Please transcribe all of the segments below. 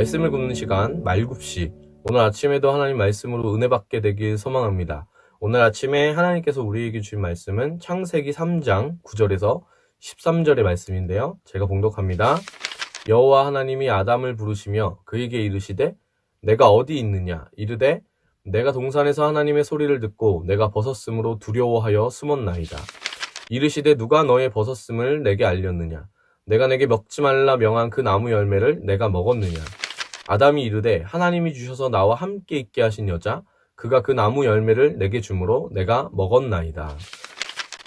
말씀을 굽는 시간 말굽시. 오늘 아침에도 하나님 말씀으로 은혜 받게 되길 소망합니다. 오늘 아침에 하나님께서 우리에게 주신 말씀은 창세기 3장 9절에서 13절의 말씀인데요. 제가 봉독합니다. 여호와 하나님이 아담을 부르시며 그에게 이르시되 내가 어디 있느냐 이르되 내가 동산에서 하나님의 소리를 듣고 내가 벗었으므로 두려워하여 숨었나이다. 이르시되 누가 너의 벗었음을 내게 알렸느냐 내가 내게 먹지 말라 명한 그 나무 열매를 내가 먹었느냐. 아담이 이르되 하나님이 주셔서 나와 함께 있게 하신 여자 그가 그 나무 열매를 내게 주므로 내가 먹었나이다.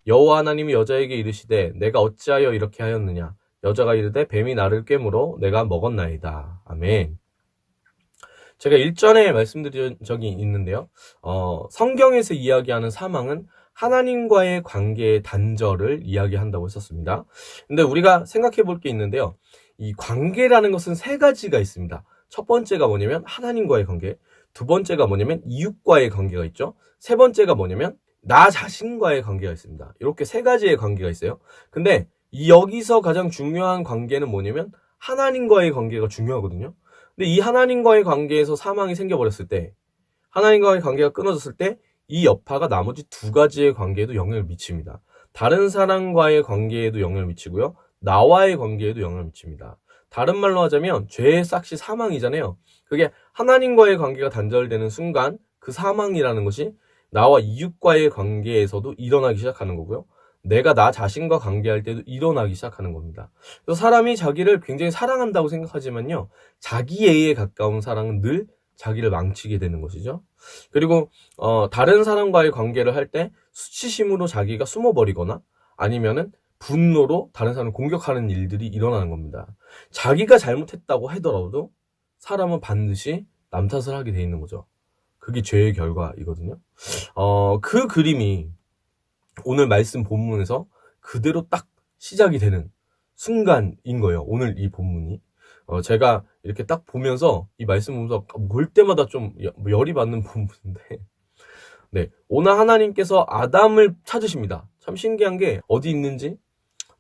여호와 하나님이 여자에게 이르시되 내가 어찌하여 이렇게 하였느냐. 여자가 이르되 뱀이 나를 꿰므로 내가 먹었나이다. 아멘. 제가 일전에 말씀드린 적이 있는데요. 성경에서 이야기하는 사망은 하나님과의 관계의 단절을 이야기한다고 했었습니다. 근데 우리가 생각해 볼 게 있는데요. 이 관계라는 것은 세 가지가 있습니다. 첫 번째가 뭐냐면 하나님과의 관계, 두 번째가 뭐냐면 이웃과의 관계가 있죠. 세 번째가 뭐냐면 나 자신과의 관계가 있습니다. 이렇게 세 가지의 관계가 있어요. 근데 여기서 가장 중요한 관계는 뭐냐면 하나님과의 관계가 중요하거든요. 근데 이 하나님과의 관계에서 사망이 생겨버렸을 때, 하나님과의 관계가 끊어졌을 때 이 여파가 나머지 두 가지의 관계에도 영향을 미칩니다. 다른 사람과의 관계에도 영향을 미치고요. 나와의 관계에도 영향을 미칩니다. 다른 말로 하자면 죄의 싹시 사망이잖아요. 그게 하나님과의 관계가 단절되는 순간 그 사망이라는 것이 나와 이웃과의 관계에서도 일어나기 시작하는 거고요. 내가 나 자신과 관계할 때도 일어나기 시작하는 겁니다. 그래서 사람이 자기를 굉장히 사랑한다고 생각하지만요. 자기애에 가까운 사랑은 늘 자기를 망치게 되는 것이죠. 그리고 다른 사람과의 관계를 할 때 수치심으로 자기가 숨어버리거나 아니면은 분노로 다른 사람을 공격하는 일들이 일어나는 겁니다. 자기가 잘못했다고 하더라도 사람은 반드시 남 탓을 하게 돼 있는 거죠. 그게 죄의 결과이거든요. 그 그림이 오늘 말씀 본문에서 그대로 딱 시작이 되는 순간인 거예요. 오늘 이 본문이. 제가 이렇게 딱 보면서 이 말씀 보면서 볼 때마다 좀 열이 받는 본문인데 네, 오늘 하나님께서 아담을 찾으십니다. 참 신기한 게 어디 있는지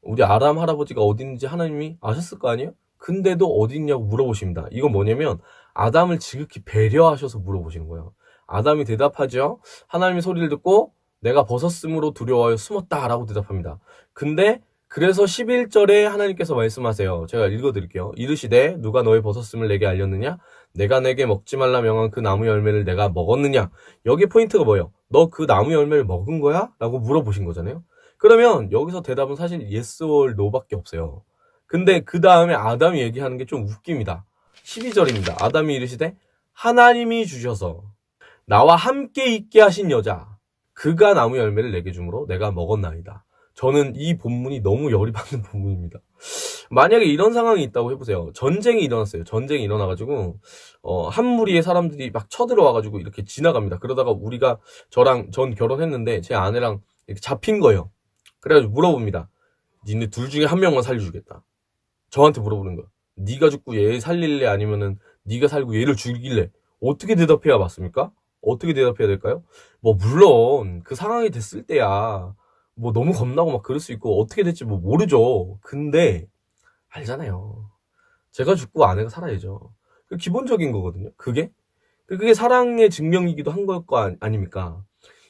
우리 아담 할아버지가 어디 있는지 하나님이 아셨을 거 아니에요? 근데도 어디 있냐고 물어보십니다. 이건 뭐냐면 아담을 지극히 배려하셔서 물어보시는 거예요. 아담이 대답하죠. 하나님의 소리를 듣고 내가 벗었으므로 두려워하여 숨었다라고 대답합니다. 근데 그래서 11절에 하나님께서 말씀하세요. 제가 읽어드릴게요. 이르시되 누가 너의 벗었음을 내게 알렸느냐? 내가 내게 먹지 말라 명한 그 나무 열매를 내가 먹었느냐? 여기 포인트가 뭐예요? 너 그 나무 열매를 먹은 거야? 라고 물어보신 거잖아요. 그러면 여기서 대답은 사실 yes or no밖에 없어요. 근데 그 다음에 아담이 얘기하는 게 좀 웃깁니다. 12절입니다. 아담이 이르시되 하나님이 주셔서 나와 함께 있게 하신 여자 그가 나무 열매를 내게 주므로 내가 먹었나이다. 저는 이 본문이 너무 열이 받는 본문입니다. 만약에 이런 상황이 있다고 해보세요. 전쟁이 일어났어요. 전쟁이 일어나가지고 한 무리의 사람들이 막 쳐들어와가지고 이렇게 지나갑니다. 그러다가 전 결혼했는데 제 아내랑 이렇게 잡힌 거예요. 그래가지고 물어봅니다. 니네 둘 중에 한 명만 살려주겠다. 저한테 물어보는 거야. 네가 죽고 얘 살릴래 아니면은 네가 살고 얘를 죽일래? 어떻게 대답해야 맞습니까? 어떻게 대답해야 될까요? 물론 그 상황이 됐을 때야 너무 겁나고 막 그럴 수 있고 어떻게 될지 모르죠. 근데 알잖아요. 제가 죽고 아내가 살아야죠. 그 기본적인 거거든요. 그게 사랑의 증명이기도 한 걸 거 아닙니까?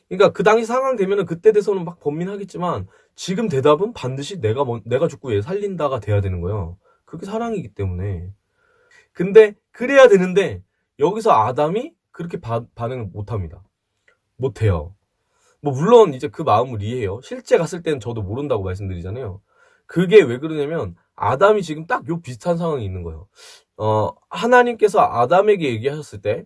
그러니까 그 당시 상황 되면은 그때 돼서는 막 번민하겠지만 지금 대답은 반드시 내가 죽고 얘 살린다가 돼야 되는 거예요. 그게 사랑이기 때문에. 근데 그래야 되는데 여기서 아담이 그렇게 반응을 못합니다. 못해요. 물론 이제 그 마음을 이해해요. 실제 갔을 때는 저도 모른다고 말씀드리잖아요. 그게 왜 그러냐면 아담이 지금 딱 요 비슷한 상황이 있는 거예요. 하나님께서 아담에게 얘기하셨을 때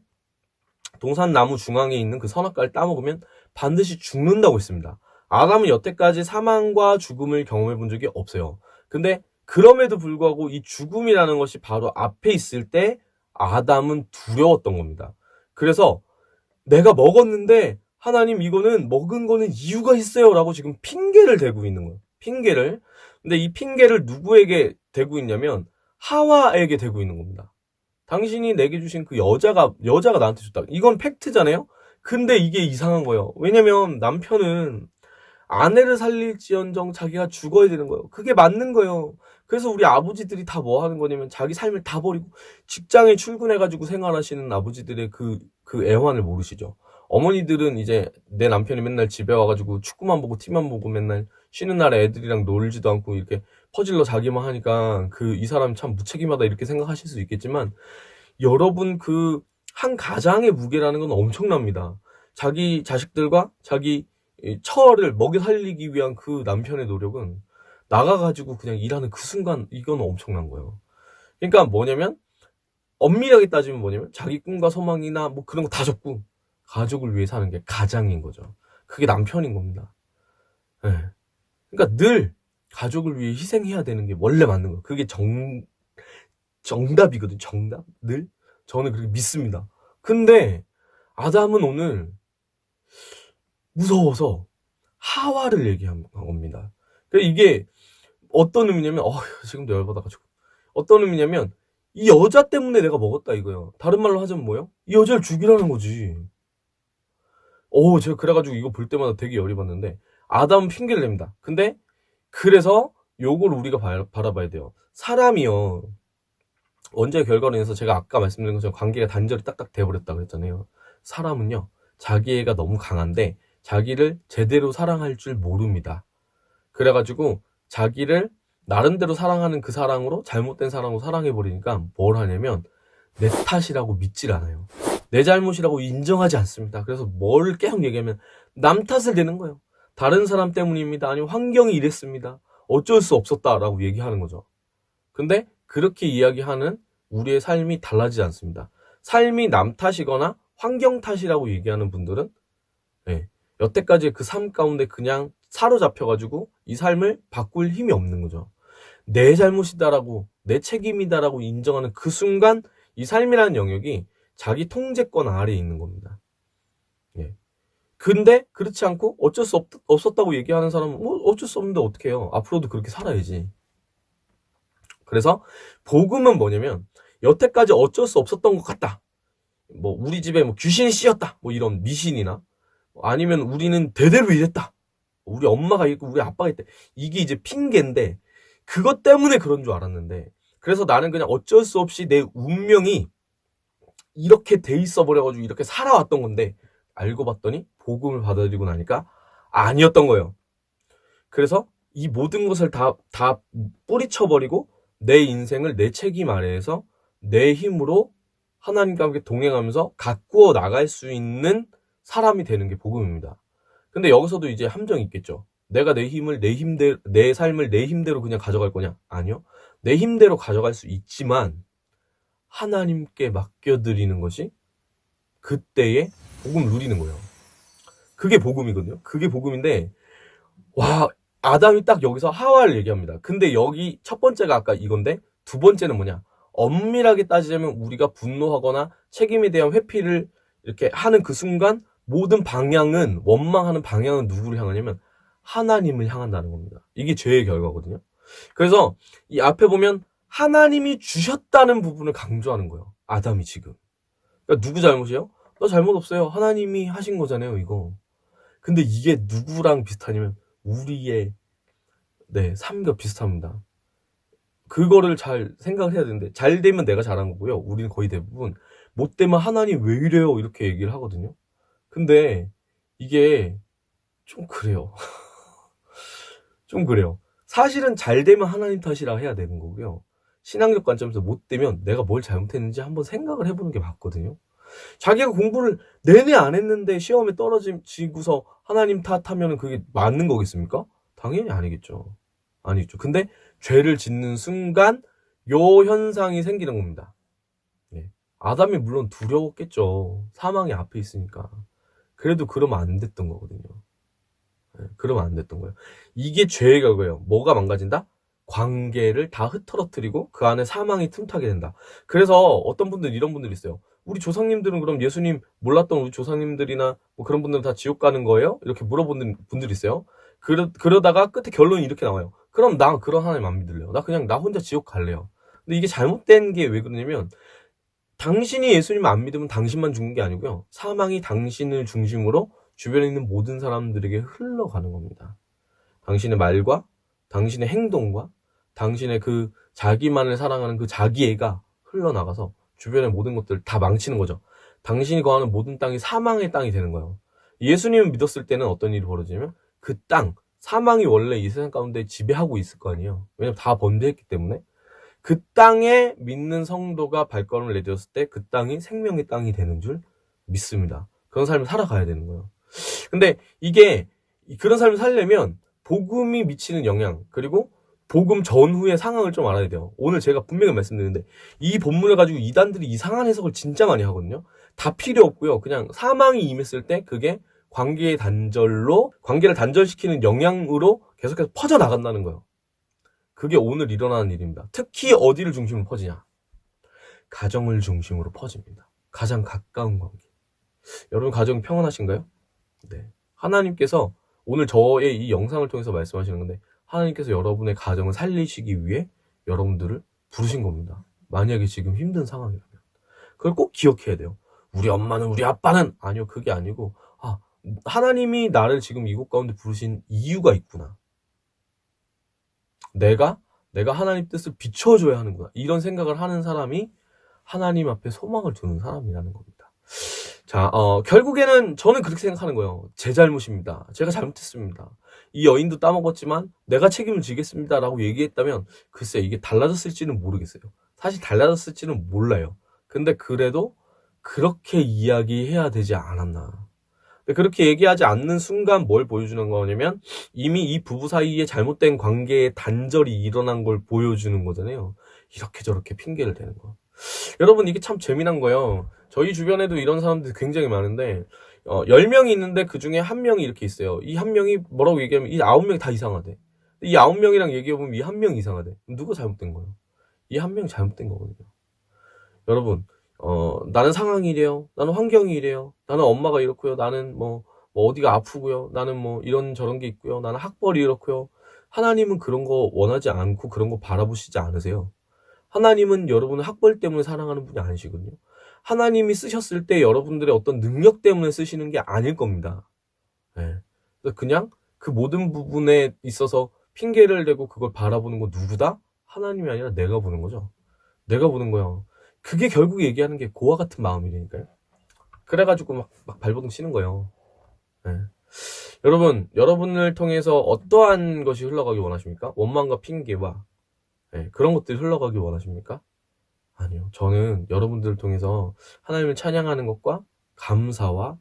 동산 나무 중앙에 있는 그 선악과를 따먹으면 반드시 죽는다고 했습니다. 아담은 여태까지 사망과 죽음을 경험해 본 적이 없어요. 근데 그럼에도 불구하고 이 죽음이라는 것이 바로 앞에 있을 때 아담은 두려웠던 겁니다. 그래서 내가 먹었는데 하나님 이거는 먹은 거는 이유가 있어요 라고 지금 핑계를 대고 있는 거예요. 핑계를. 근데 이 핑계를 누구에게 대고 있냐면 하와에게 대고 있는 겁니다. 당신이 내게 주신 그 여자가 나한테 줬다. 이건 팩트잖아요. 근데 이게 이상한 거예요. 왜냐면 남편은 아내를 살릴지언정 자기가 죽어야 되는 거예요. 그게 맞는 거예요. 그래서 우리 아버지들이 다 뭐 하는 거냐면 자기 삶을 다 버리고 직장에 출근해가지고 생활하시는 아버지들의 그 애환을 모르시죠. 어머니들은 이제 내 남편이 맨날 집에 와가지고 축구만 보고 TV만 보고 맨날 쉬는 날에 애들이랑 놀지도 않고 이렇게 퍼질러 자기만 하니까 이 사람 참 무책임하다 이렇게 생각하실 수 있겠지만 여러분 한 가장의 무게라는 건 엄청납니다. 자기 자식들과 자기 처를 먹여 살리기 위한 그 남편의 노력은 나가가지고 그냥 일하는 그 순간 이건 엄청난 거예요. 그러니까 뭐냐면 엄밀하게 따지면 뭐냐면 자기 꿈과 소망이나 뭐 그런 거 다 접고 가족을 위해 사는 게 가장인 거죠. 그게 남편인 겁니다. 네. 그러니까 늘 가족을 위해 희생해야 되는 게 원래 맞는 거예요. 그게 정답이거든. 정답. 늘 저는 그렇게 믿습니다. 근데 아담은 오늘 무서워서 하와를 얘기한 겁니다. 그러니까 이게 어떤 의미냐면 지금도 열받아가지고 어떤 의미냐면 이 여자 때문에 내가 먹었다 이거예요. 다른 말로 하자면 뭐예요? 이 여자를 죽이라는 거지. 제가 그래가지고 이거 볼 때마다 되게 열이 받는데 아담은 핑계를 냅니다. 근데 그래서 요걸 우리가 바라봐야 돼요. 사람이요. 원죄의 결과로 인해서 제가 아까 말씀드린 것처럼 관계가 단절이 딱딱 돼버렸다고 했잖아요. 사람은요. 자기애가 너무 강한데 자기를 제대로 사랑할 줄 모릅니다. 그래가지고 자기를 나름대로 사랑하는 그 사랑으로 잘못된 사랑으로 사랑해버리니까 뭘 하냐면 내 탓이라고 믿질 않아요. 내 잘못이라고 인정하지 않습니다. 그래서 뭘 계속 얘기하면 남 탓을 대는 거예요. 다른 사람 때문입니다. 아니면 환경이 이랬습니다. 어쩔 수 없었다라고 얘기하는 거죠. 근데 그렇게 이야기하는 우리의 삶이 달라지지 않습니다. 삶이 남 탓이거나 환경 탓이라고 얘기하는 분들은 여태까지 그 삶 가운데 그냥 사로잡혀가지고 이 삶을 바꿀 힘이 없는 거죠. 내 잘못이다라고 내 책임이다라고 인정하는 그 순간 이 삶이라는 영역이 자기 통제권 아래에 있는 겁니다. 근데 그렇지 않고 어쩔 수 없었다고 얘기하는 사람은 뭐 어쩔 수 없는데 어떻게 해요? 앞으로도 그렇게 살아야지. 그래서 복음은 뭐냐면 여태까지 어쩔 수 없었던 것 같다. 뭐 우리 집에 뭐 귀신이 씌었다. 뭐 이런 미신이나 아니면 우리는 대대로 이랬다. 우리 엄마가 있고 우리 아빠가 있대. 이게 이제 핑계인데 그것 때문에 그런 줄 알았는데 그래서 나는 그냥 어쩔 수 없이 내 운명이 이렇게 돼 있어 버려가지고 이렇게 살아왔던 건데 알고 봤더니 복음을 받아들이고 나니까 아니었던 거예요. 그래서 이 모든 것을 다 뿌리쳐버리고 내 인생을 내 책임 아래에서 내 힘으로 하나님과 함께 동행하면서 가꾸어 나갈 수 있는 사람이 되는 게 복음입니다. 근데 여기서도 이제 함정이 있겠죠. 내가 내 삶을 내 힘대로 그냥 가져갈 거냐? 아니요. 내 힘대로 가져갈 수 있지만 하나님께 맡겨드리는 것이 그때의 복음 누리는 거예요. 그게 복음이거든요. 그게 복음인데 와 아담이 딱 여기서 하와를 얘기합니다. 근데 여기 첫 번째가 아까 이건데 두 번째는 뭐냐? 엄밀하게 따지자면 우리가 분노하거나 책임에 대한 회피를 이렇게 하는 그 순간 모든 방향은 원망하는 방향은 누구를 향하냐면 하나님을 향한다는 겁니다. 이게 죄의 결과거든요. 그래서 이 앞에 보면 하나님이 주셨다는 부분을 강조하는 거예요. 아담이 지금. 그러니까 누구 잘못이에요? 너 잘못 없어요. 하나님이 하신 거잖아요, 이거. 근데 이게 누구랑 비슷하냐면 우리의 삶과 비슷합니다. 그거를 잘 생각을 해야 되는데 잘 되면 내가 잘한 거고요. 우리는 거의 대부분 못 되면 하나님 왜 이래요? 이렇게 얘기를 하거든요. 근데 이게 좀 그래요. 좀 그래요. 사실은 잘 되면 하나님 탓이라 해야 되는 거고요. 신앙적 관점에서 못 되면 내가 뭘 잘못했는지 한번 생각을 해보는 게 맞거든요. 자기가 공부를 내내 안 했는데 시험에 떨어지고서 하나님 탓하면 그게 맞는 거겠습니까? 당연히 아니겠죠. 아니겠죠. 근데 죄를 짓는 순간 요 현상이 생기는 겁니다. 아담이 물론 두려웠겠죠. 사망이 앞에 있으니까. 그래도 그러면 안 됐던 거거든요. 그러면 안 됐던 거예요. 이게 죄의 결과예요. 뭐가 망가진다? 관계를 다 흐트러뜨리고 그 안에 사망이 틈타게 된다. 그래서 어떤 분들 이런 분들이 있어요. 우리 조상님들은 그럼 예수님 몰랐던 우리 조상님들이나 뭐 그런 분들은 다 지옥 가는 거예요? 이렇게 물어보는 분들이 있어요. 그러다가 끝에 결론이 이렇게 나와요. 그럼 나 그런 하나님 안 믿을래요. 나 그냥 나 혼자 지옥 갈래요. 근데 이게 잘못된 게 왜 그러냐면 당신이 예수님을 안 믿으면 당신만 죽는 게 아니고요. 사망이 당신을 중심으로 주변에 있는 모든 사람들에게 흘러가는 겁니다. 당신의 말과 당신의 행동과 당신의 그 자기만을 사랑하는 그 자기애가 흘러나가서 주변의 모든 것들을 다 망치는 거죠. 당신이 거하는 모든 땅이 사망의 땅이 되는 거예요. 예수님을 믿었을 때는 어떤 일이 벌어지냐면 그 땅, 사망이 원래 이 세상 가운데 지배하고 있을 거 아니에요. 왜냐면 다 번제했기 때문에. 그 땅에 믿는 성도가 발걸음을 내디뎠을 때 그 땅이 생명의 땅이 되는 줄 믿습니다. 그런 삶을 살아가야 되는 거예요. 근데 이게 그런 삶을 살려면 복음이 미치는 영향, 그리고 복음 전후의 상황을 좀 알아야 돼요. 오늘 제가 분명히 말씀드리는데 이 본문을 가지고 이단들이 이상한 해석을 진짜 많이 하거든요. 다 필요 없고요. 그냥 사망이 임했을 때 그게 관계를 단절시키는 영향으로 계속해서 퍼져나간다는 거예요. 그게 오늘 일어나는 일입니다. 특히 어디를 중심으로 퍼지냐? 가정을 중심으로 퍼집니다. 가장 가까운 관계. 여러분 가정 평안하신가요? 네. 하나님께서 오늘 저의 이 영상을 통해서 말씀하시는 건데 하나님께서 여러분의 가정을 살리시기 위해 여러분들을 부르신 겁니다. 만약에 지금 힘든 상황이라면. 그걸 꼭 기억해야 돼요. 우리 엄마는 우리 아빠는 아니요. 그게 아니고 하나님이 나를 지금 이곳 가운데 부르신 이유가 있구나. 내가 하나님 뜻을 비춰줘야 하는구나. 이런 생각을 하는 사람이 하나님 앞에 소망을 두는 사람이라는 겁니다. 자, 결국에는 저는 그렇게 생각하는 거예요. 제 잘못입니다. 제가 잘못했습니다. 이 여인도 따먹었지만 내가 책임을 지겠습니다. 라고 얘기했다면 글쎄 이게 달라졌을지는 모르겠어요. 사실 달라졌을지는 몰라요. 근데 그래도 그렇게 이야기해야 되지 않았나. 그렇게 얘기하지 않는 순간 뭘 보여주는 거냐면 이미 이 부부 사이에 잘못된 관계의 단절이 일어난 걸 보여주는 거잖아요. 이렇게 저렇게 핑계를 대는 거. 여러분 이게 참 재미난 거예요. 저희 주변에도 이런 사람들이 굉장히 많은데 10명이 있는데 그 중에 한 명이 이렇게 있어요. 이 한 명이 뭐라고 얘기하면 이 9명이 다 이상하대. 이 9명이랑 얘기해보면 이 한 명이 이상하대. 누가 잘못된 거예요? 이 한 명이 잘못된 거거든요. 여러분 나는 상황이 이래요. 나는 환경이 이래요. 나는 엄마가 이렇고요. 나는 뭐 어디가 아프고요. 나는 뭐 이런 저런 게 있고요. 나는 학벌이 이렇고요. 하나님은 그런 거 원하지 않고 그런 거 바라보시지 않으세요. 하나님은 여러분을 학벌 때문에 사랑하는 분이 아니시거든요. 하나님이 쓰셨을 때 여러분들의 어떤 능력 때문에 쓰시는 게 아닐 겁니다. 네. 그냥 그 모든 부분에 있어서 핑계를 대고 그걸 바라보는 건 누구다? 하나님이 아니라 내가 보는 거죠. 내가 보는 거예요. 그게 결국 얘기하는 게 고와 같은 마음이라니까요. 그래가지고 막 발버둥 치는 거예요. 네. 여러분을 통해서 어떠한 것이 흘러가기 원하십니까? 원망과 핑계와 그런 것들이 흘러가기 원하십니까? 아니요. 저는 여러분들을 통해서 하나님을 찬양하는 것과 감사와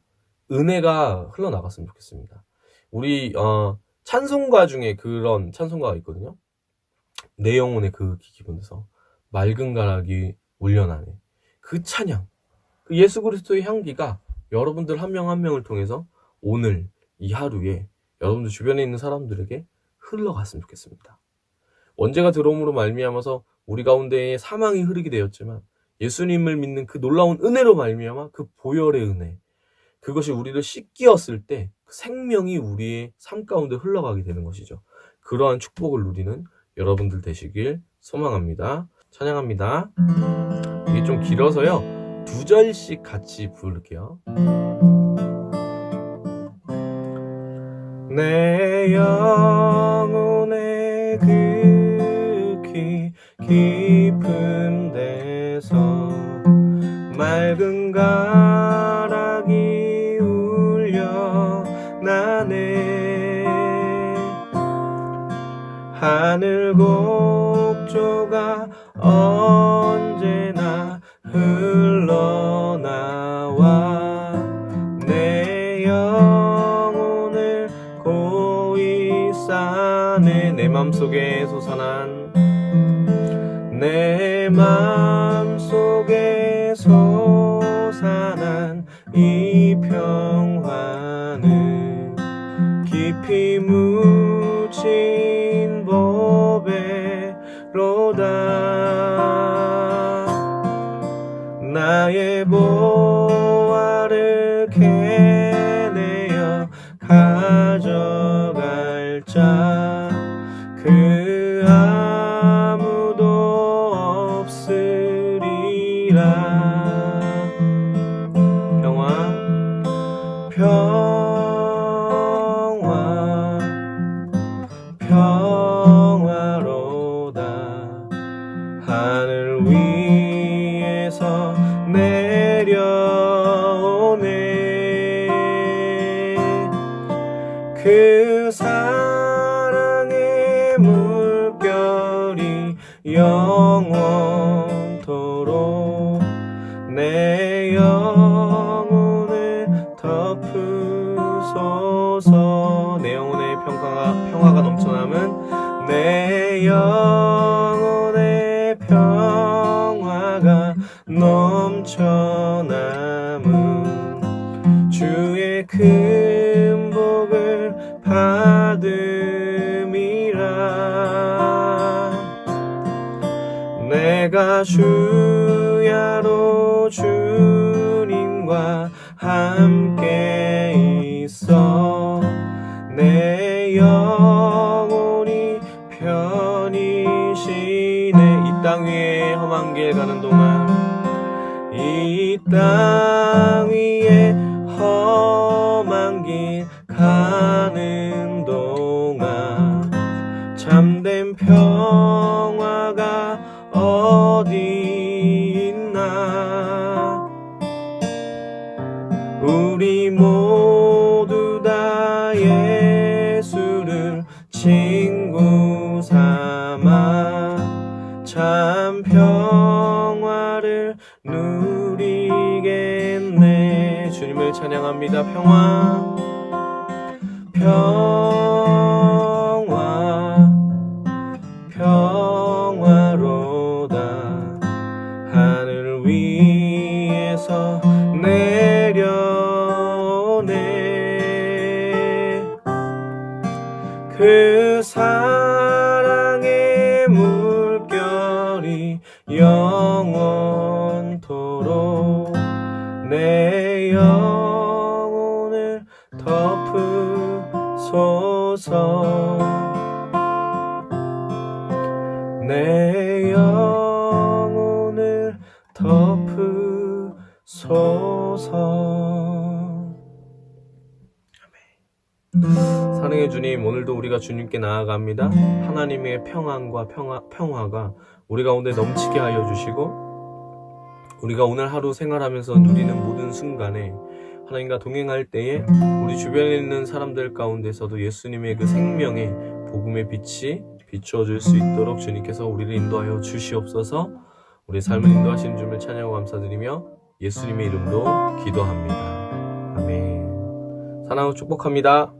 은혜가 흘러나갔으면 좋겠습니다. 우리 찬송가 중에 그런 찬송가가 있거든요. 내 영혼의 그 기분에서 맑은 가락이 울려나네. 그 찬양, 그 예수 그리스도의 향기가 여러분들 한 명 한 명을 통해서 오늘 이 하루에 여러분들 주변에 있는 사람들에게 흘러갔으면 좋겠습니다. 원죄가 들어옴으로 말미암아서 우리 가운데에 사망이 흐르게 되었지만 예수님을 믿는 그 놀라운 은혜로 말미암아 그 보혈의 은혜, 그것이 우리를 씻기었을 때 그 생명이 우리의 삶 가운데 흘러가게 되는 것이죠. 그러한 축복을 누리는 여러분들 되시길 소망합니다. 찬양합니다. 이게 좀 길어서요. 2절씩 같이 부를게요. 내 영혼의 그 깊은 데서 맑은 가락이 울려나네. 하늘 곡조가 언제나 흘러나와 내 영혼을 고이 싸네. 내 맘속에 솟아난 내 맘속에 솟아난 이 평화는 깊이 묻힌 보배로다. 나의 보화를 캐내어 가져갈 자 그 아무도 없으리라. 평화 영원토록 내 영혼을 덮으소서. 내 영혼의 평화가 넘쳐남은 내 영혼의 평화가 넘쳐남은 주의 큰 복을 받음이라. 내가 주야로 주님과 함께 있어 내 영혼이 편히 쉬네. 이 땅 위에 험한 길 가는 동안, 이 땅 위에 험한 길 가는 동안 참된 평화가 어디 있나. 우리 모두 다 예수를 친구 삼아 참 평화를 누리겠네. 주님을 찬양합니다. 평화로다. 하늘 위에서 내려오네. 그 사랑의 물결이 영원토록 내 영혼을 덮으소서. 내 영혼을 덮으소서. 사랑의 주님, 오늘도 우리가 주님께 나아갑니다. 하나님의 평화가 우리 가운데 넘치게 하여 주시고, 우리가 오늘 하루 생활하면서 누리는 모든 순간에 하나님과 동행할 때에 우리 주변에 있는 사람들 가운데서도 예수님의 그 생명의 복음의 빛이 비추어질 수 있도록 주님께서 우리를 인도하여 주시옵소서. 우리 삶을 인도하시는 주님을 찬양하고 감사드리며 예수님의 이름으로 기도합니다. 아멘. 사랑하고 축복합니다.